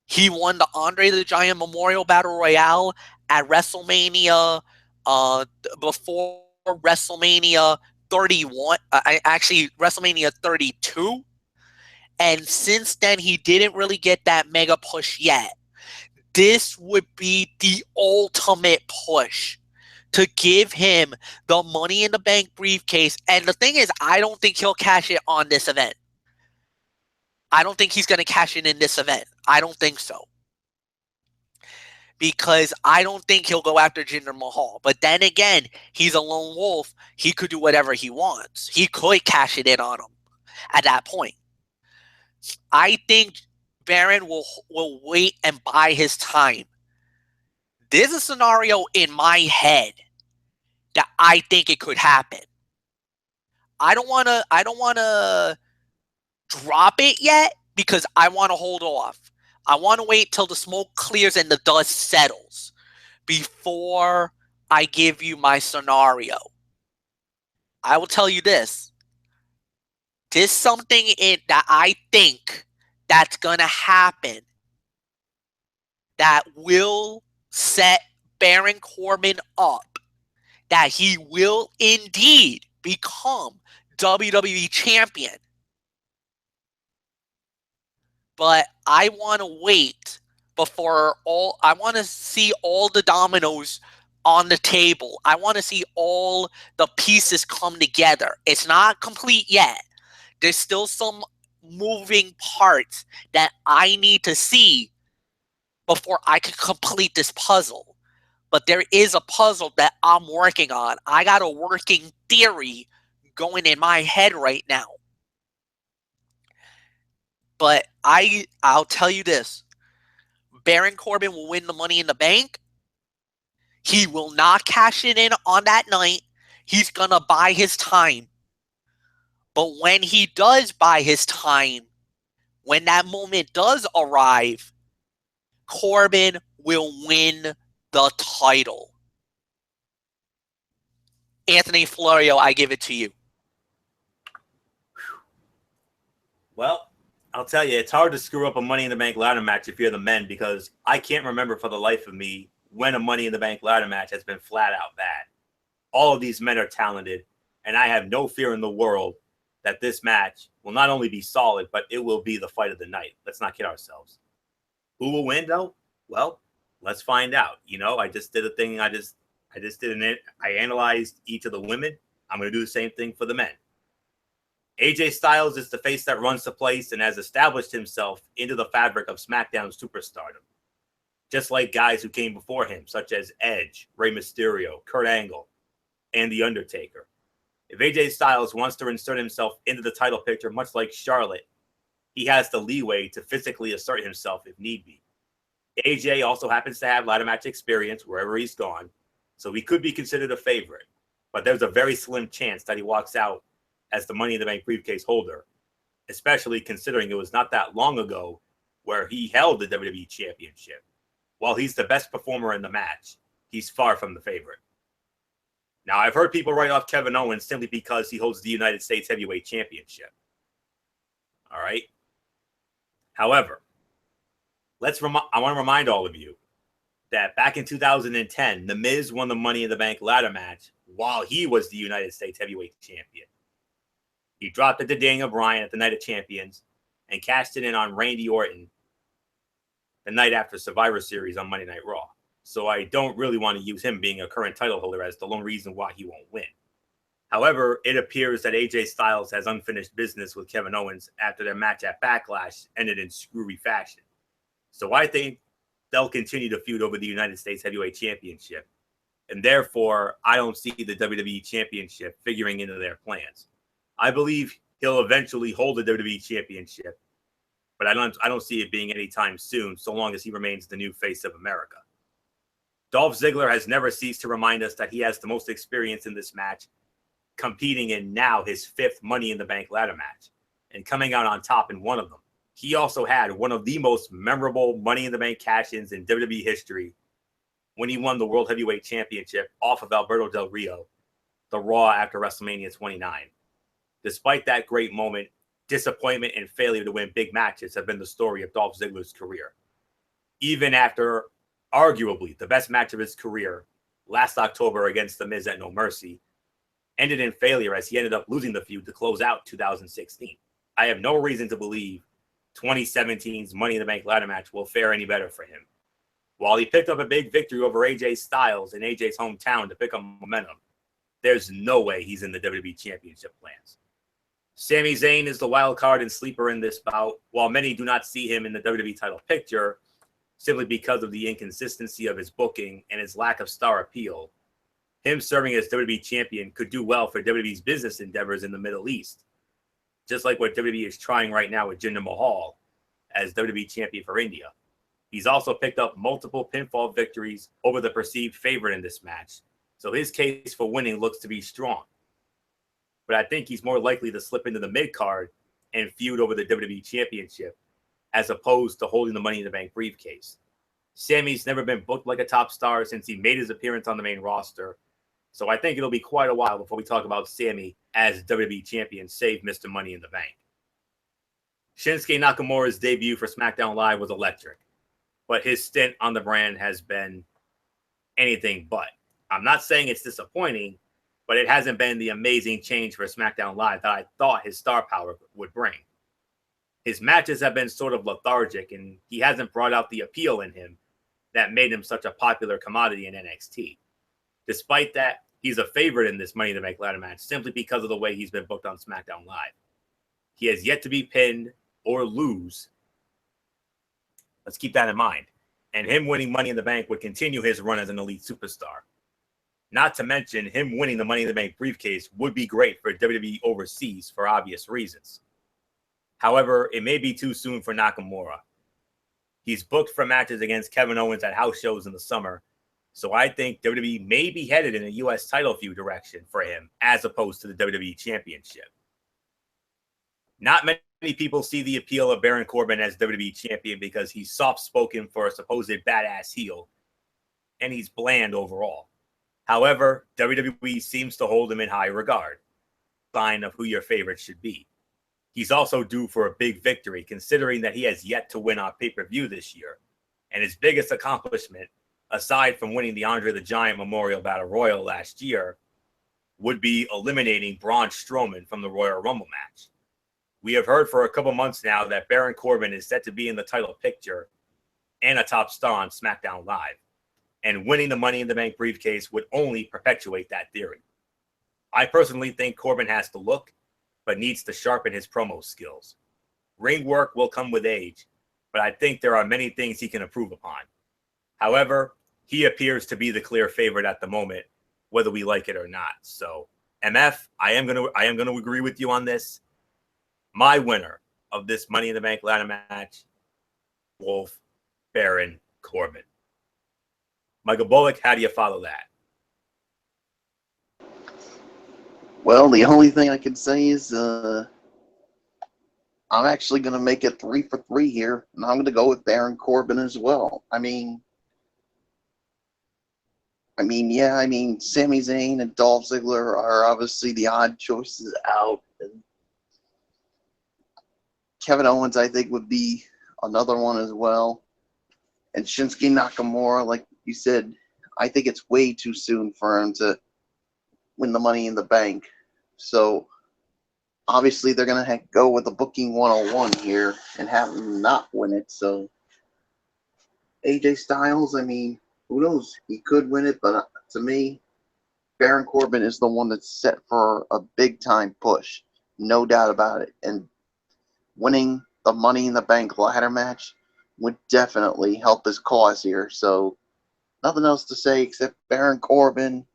He won the Andre the Giant Memorial Battle Royale at WrestleMania before WrestleMania 31. Actually, WrestleMania 32. And since then, he didn't really get that mega push yet. This would be the ultimate push to give him the Money in the Bank briefcase. And the thing is, I don't think he'll cash it on this event. I don't think he's going to cash it in this event. I don't think so. Because I don't think he'll go after Jinder Mahal. But then again, he's a lone wolf. He could do whatever he wants. He could cash it in on him at that point. I think Baron will wait and buy his time. There's a scenario in my head that I think it could happen. I don't want to drop it yet because I want to hold off. I want to wait till the smoke clears and the dust settles before I give you my scenario. I will tell you this. There's something that I think that's going to happen that will set Baron Corbin up, that he will indeed become WWE champion. But I want to wait I want to see all the dominoes on the table. I want to see all the pieces come together. It's not complete yet. There's still some moving parts that I need to see before I can complete this puzzle. But there is a puzzle that I'm working on. I got a working theory going in my head right now. But I'll tell you this. Baron Corbin will win the Money in the Bank. He will not cash it in on that night. He's going to buy his time. But when he does buy his time, when that moment does arrive, Corbin will win the title. Anthony Florio, I give it to you. Well, I'll tell you, it's hard to screw up a Money in the Bank ladder match if you're the men, because I can't remember for the life of me when a Money in the Bank ladder match has been flat out bad. All of these men are talented, and I have no fear in the world that this match will not only be solid, but it will be the fight of the night. Let's not kid ourselves. Who will win, though? Well, let's find out. You know, I just did a thing. I analyzed each of the women. I'm going to do the same thing for the men. AJ Styles is the face that runs the place and has established himself into the fabric of SmackDown superstardom. Just like guys who came before him, such as Edge, Rey Mysterio, Kurt Angle, and The Undertaker. If AJ Styles wants to insert himself into the title picture, much like Charlotte, he has the leeway to physically assert himself if need be. AJ also happens to have ladder match experience wherever he's gone, so he could be considered a favorite. But there's a very slim chance that he walks out as the Money in the Bank briefcase holder, especially considering it was not that long ago where he held the WWE Championship. While he's the best performer in the match, he's far from the favorite. Now, I've heard people write off Kevin Owens simply because he holds the United States Heavyweight Championship. All right? However, I want to remind all of you that back in 2010, The Miz won the Money in the Bank ladder match while he was the United States Heavyweight Champion. He dropped it to Daniel Bryan at the Night of Champions and cashed it in on Randy Orton the night after Survivor Series on Monday Night Raw. So I don't really want to use him being a current title holder as the lone reason why he won't win. However, it appears that AJ Styles has unfinished business with Kevin Owens after their match at Backlash ended in screwy fashion. So I think they'll continue to feud over the United States Heavyweight Championship. And therefore, I don't see the WWE Championship figuring into their plans. I believe he'll eventually hold the WWE Championship, but I don't see it being anytime soon, so long as he remains the new face of America. Dolph Ziggler has never ceased to remind us that he has the most experience in this match, competing in now his 5th Money in the Bank ladder match, and coming out on top in one of them. He also had one of the most memorable Money in the Bank cash-ins in WWE history when he won the World Heavyweight Championship off of Alberto Del Rio, the Raw after WrestleMania 29. Despite that great moment, disappointment and failure to win big matches have been the story of Dolph Ziggler's career. even after arguably the best match of his career last October against The Miz at No Mercy ended in failure as he ended up losing the feud to close out 2016. I have no reason to believe 2017's Money in the Bank ladder match will fare any better for him. While he picked up a big victory over AJ Styles in AJ's hometown to pick up momentum, there's no way he's in the WWE Championship plans. Sami Zayn is the wild card and sleeper in this bout, while many do not see him in the WWE title picture simply because of the inconsistency of his booking and his lack of star appeal. Him serving as WWE champion could do well for WWE's business endeavors in the Middle East, just like what WWE is trying right now with Jinder Mahal as WWE champion for India. He's also picked up multiple pinfall victories over the perceived favorite in this match, so his case for winning looks to be strong. But I think he's more likely to slip into the mid-card and feud over the WWE Championship as opposed to holding the Money in the Bank briefcase. Sami's never been booked like a top star since he made his appearance on the main roster, so I think it'll be quite a while before we talk about Sami as WWE Champion, save Mr. Money in the Bank. Shinsuke Nakamura's debut for SmackDown Live was electric, but his stint on the brand has been anything but. I'm not saying it's disappointing, but it hasn't been the amazing change for SmackDown Live that I thought his star power would bring. His matches have been sort of lethargic, and he hasn't brought out the appeal in him that made him such a popular commodity in NXT. Despite that, he's a favorite in this Money in the Bank ladder match simply because of the way he's been booked on SmackDown Live. He has yet to be pinned or lose. Let's keep that in mind. And him winning Money in the Bank would continue his run as an elite superstar. Not to mention, him winning the Money in the Bank briefcase would be great for WWE overseas for obvious reasons. However, it may be too soon for Nakamura. He's booked for matches against Kevin Owens at house shows in the summer, so I think WWE may be headed in a U.S. title feud direction for him as opposed to the WWE Championship. Not many people see the appeal of Baron Corbin as WWE Champion because he's soft-spoken for a supposed badass heel, and he's bland overall. However, WWE seems to hold him in high regard, sign of who your favorite should be. He's also due for a big victory, considering that he has yet to win on pay-per-view this year, and his biggest accomplishment, aside from winning the Andre the Giant Memorial Battle Royal last year, would be eliminating Braun Strowman from the Royal Rumble match. We have heard for a couple months now that Baron Corbin is set to be in the title picture and a top star on SmackDown Live, and winning the Money in the Bank briefcase would only perpetuate that theory. I personally think Corbin has the look, but needs to sharpen his promo skills. Ring work will come with age, but I think there are many things he can improve upon. However, he appears to be the clear favorite at the moment, whether we like it or not. So, MF, I am going to agree with you on this. My winner of this Money in the Bank ladder match, Wolf Baron Corbin. Michael Bullock, how do you follow that? Well, the only thing I can say is I'm actually going to make it 3 for 3 here, and I'm going to go with Baron Corbin as well. I mean, Sami Zayn and Dolph Ziggler are obviously the odd choices out. And Kevin Owens, I think, would be another one as well. And Shinsuke Nakamura, like you said, I think it's way too soon for him to win the Money in the Bank. So, obviously, they're going to go with the booking 101 here and have him not win it. So, AJ Styles, I mean, who knows? He could win it, but to me, Baron Corbin is the one that's set for a big-time push. No doubt about it. And winning the Money in the Bank ladder match would definitely help his cause here. So, nothing else to say except Baron Corbin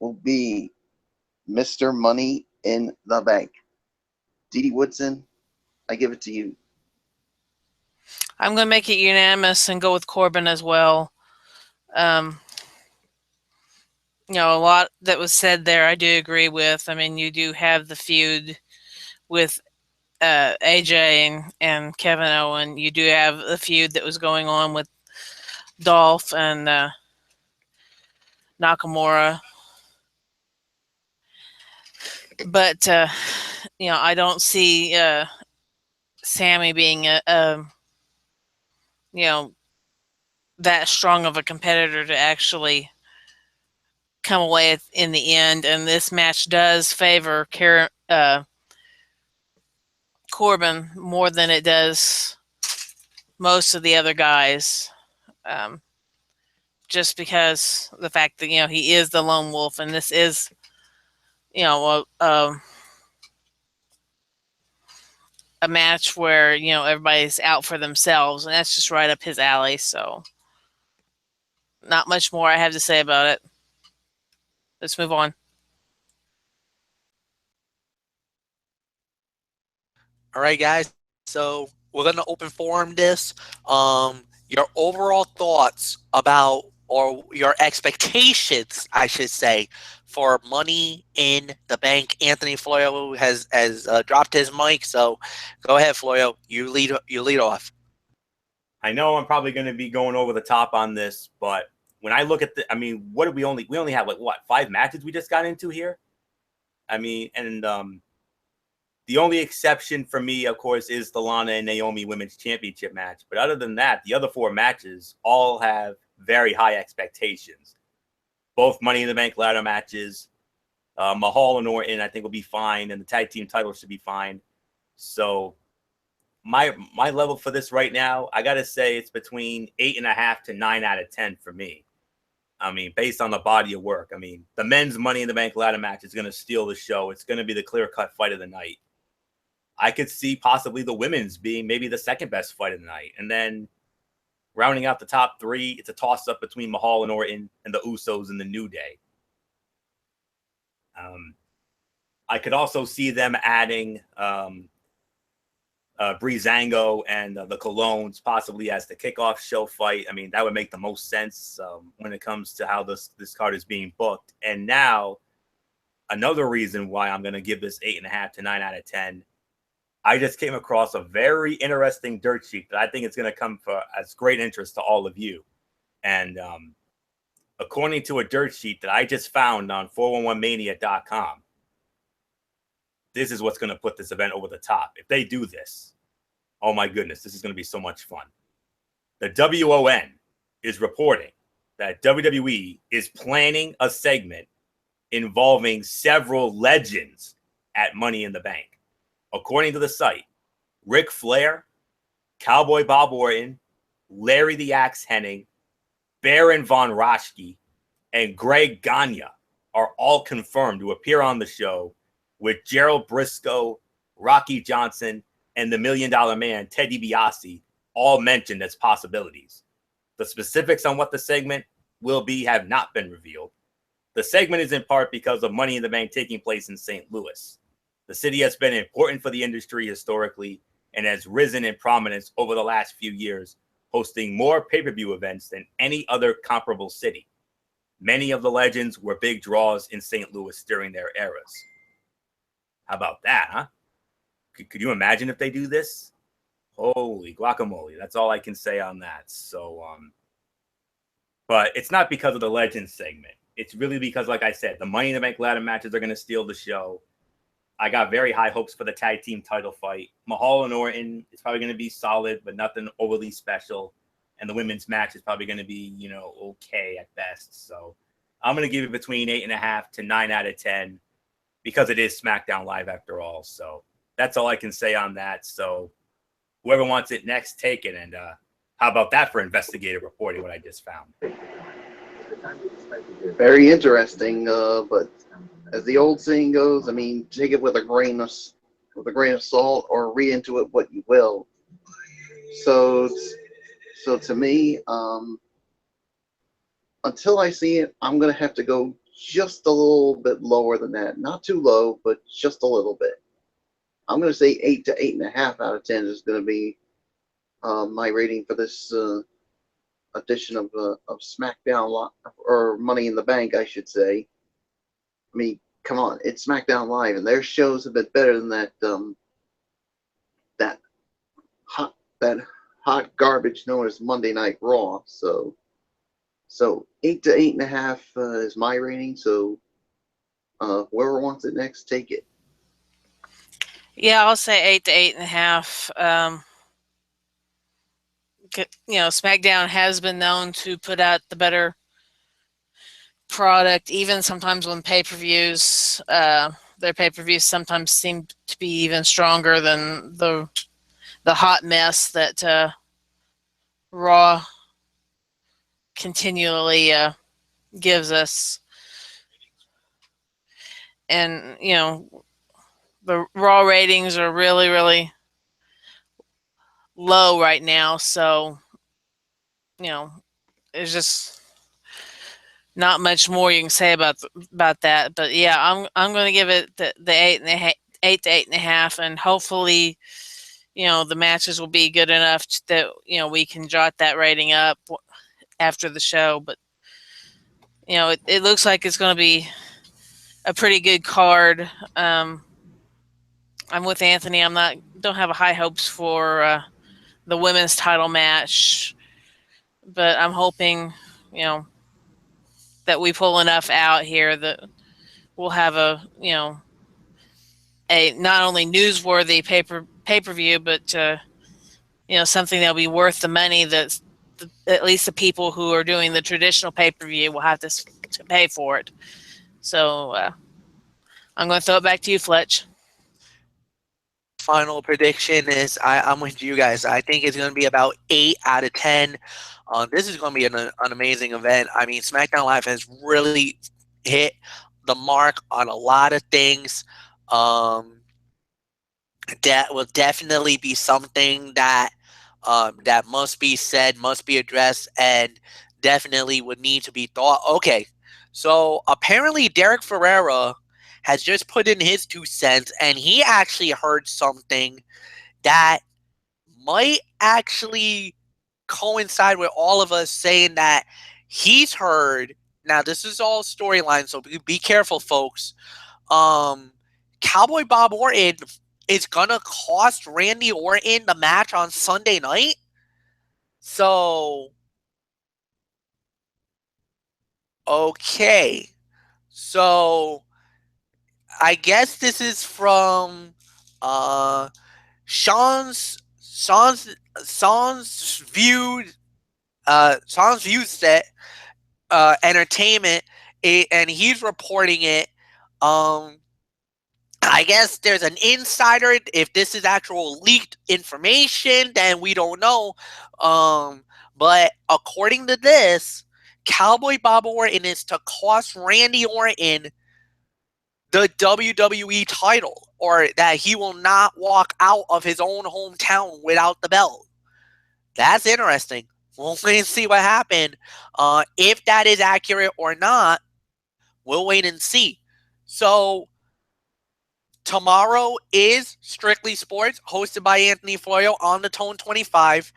will be Mr. Money in the Bank. Dee Woodson, I give it to you. I'm going to make it unanimous and go with Corbin as well. A lot that was said there I do agree with. I mean, you do have the feud with AJ and Kevin Owen. You do have the feud that was going on with Dolph and Nakamura. But, I don't see Sami being that strong of a competitor to actually come away in the end. And this match does favor Corbin more than it does most of the other guys. Just because the fact that, he is the lone wolf, and this is, a match where, everybody's out for themselves, and that's just right up his alley. So not much more I have to say about it. Let's move on. All right, guys. So we're gonna open forum this. Your overall thoughts about, or your expectations, I should say, for Money in the Bank. Anthony Florio has dropped his mic, so go ahead, Florio. You lead off. I know I'm probably going to be going over the top on this, but when I look at what did we only have, like, what, 5 matches we just got into here? I mean, and the only exception for me, of course, is the Lana and Naomi Women's Championship match. But other than that, the other 4 matches all have very high expectations. Both Money in the Bank ladder matches. Mahal and Orton, I think, will be fine, and the tag team titles should be fine. So my level for this right now, I got to say it's between 8.5 to 9 out of 10 for me. I mean, based on the body of work. I mean, the men's Money in the Bank ladder match is going to steal the show. It's going to be the clear-cut fight of the night. I could see possibly the women's being maybe the second best fight of the night. And then rounding out the top 3, it's a toss-up between Mahal and Orton and the Usos and the New Day. I could also see them adding Breezango and the Colognes possibly as the kickoff show fight. I mean, that would make the most sense when it comes to how this card is being booked. And now, another reason why I'm going to give this 8.5 to 9 out of 10. I just came across a very interesting dirt sheet that I think is going to come as great interest to all of you. And according to a dirt sheet that I just found on 411mania.com, this is what's going to put this event over the top. If they do this, oh my goodness, this is going to be so much fun. The WON is reporting that WWE is planning a segment involving several legends at Money in the Bank. According to the site, Ric Flair, Cowboy Bob Orton, Larry the Axe Hennig, Baron Von Raschke, and Greg Gagne are all confirmed to appear on the show, with Gerald Briscoe, Rocky Johnson, and the $1 Million Man, Ted DiBiase, all mentioned as possibilities. The specifics on what the segment will be have not been revealed. The segment is in part because of Money in the Bank taking place in St. Louis. The city has been important for the industry historically and has risen in prominence over the last few years, hosting more pay-per-view events than any other comparable city. Many of the legends were big draws in St. Louis during their eras. How about that, huh? Could you imagine if they do this? Holy guacamole. That's all I can say on that. So, but it's not because of the Legends segment. It's really because, like I said, the Money in the Bank ladder matches are going to steal the show. I got very high hopes for the tag team title fight. Mahal and Orton is probably going to be solid, but nothing overly special. And the women's match is probably going to be, okay at best. So I'm going to give it between 8.5 to 9 out of 10 because it is SmackDown Live after all. So that's all I can say on that. So whoever wants it next, take it. And how about that for investigative reporting, what I just found? Very interesting, but as the old saying goes, I mean, take it with a grain of salt, or read into it what you will. So to me, until I see it, I'm gonna have to go just a little bit lower than that. Not too low, but just a little bit. I'm gonna say 8 to 8.5 out of 10 is gonna be my rating for this edition of SmackDown or Money in the Bank, I should say. I mean, come on, it's SmackDown Live, and their shows a bit better than that that hot garbage known as Monday Night Raw. So 8 to 8.5 is my rating. So whoever wants it next, take it. Yeah, I'll say 8 to 8.5. SmackDown has been known to put out the better product, even sometimes when pay-per-views, their pay-per-views sometimes seem to be even stronger than the hot mess that Raw continually gives us. And the Raw ratings are really, really low right now, so there's just not much more you can say about that. But yeah, I'm going to give it the 8 to 8.5, and hopefully, the matches will be good enough that we can jot that rating up after the show. But it looks like it's going to be a pretty good card. I'm with Anthony. Don't have high hopes for the women's title match, but I'm hoping that we pull enough out here that we'll have a not only newsworthy pay-per-view, but something that'll be worth the money that at least the people who are doing the traditional pay-per-view will have to pay for it. So I'm going to throw it back to you, Fletch. Final prediction is I'm with you guys. I think it's going to be about 8 out of 10. This is going to be an amazing event. I mean, SmackDown Live has really hit the mark on a lot of things. That will definitely be something that that must be said, must be addressed, and definitely would need to be thought. Okay, so apparently Derek Ferreira has just put in his 2 cents, and he actually heard something that might actually coincide with all of us saying that he's heard. Now, this is all storyline, so be careful, folks. Cowboy Bob Orton is going to cost Randy Orton the match on Sunday night. So, okay. So, I guess this is from Sean's viewed set entertainment, and he's reporting it. I guess there's an insider. If this is actual leaked information, then we don't know. But according to this, Cowboy Bob Orton is to cost Randy Orton the WWE title, or that he will not walk out of his own hometown without the belt. That's interesting. We'll wait and see what happened. If that is accurate or not, we'll wait and see. So, tomorrow is Strictly Sports, hosted by Anthony Florio on the Tone 25.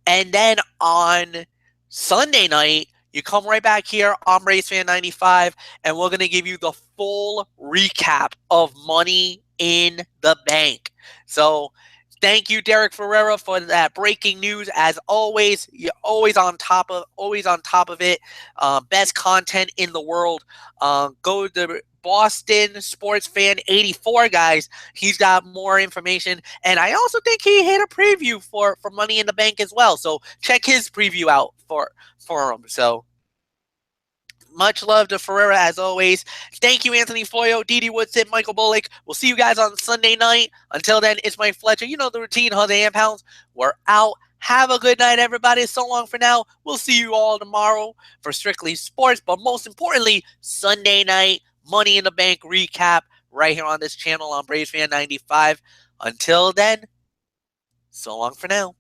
And then on Sunday night, you come right back here on BraceFan 95, and we're going to give you the full recap of Money in the Bank. So, thank you, Derek Ferreira, for that breaking news. As always, you're always on top of it. Best content in the world. Go to Boston Sports Fan 84, guys. He's got more information, and I also think he hit a preview for Money in the Bank as well. So check his preview out for him. So much love to Ferreira as always. Thank you, Anthony Florio, Didi Woodson, Michael Bullock. We'll see you guys on Sunday night. Until then, it's Mike Fletcher. You know the routine, Jose and Pounds. We're out. Have a good night, everybody. So long for now. We'll see you all tomorrow for Strictly Sports, but most importantly, Sunday night Money in the Bank recap right here on this channel on BraceFan 95. Until then, so long for now.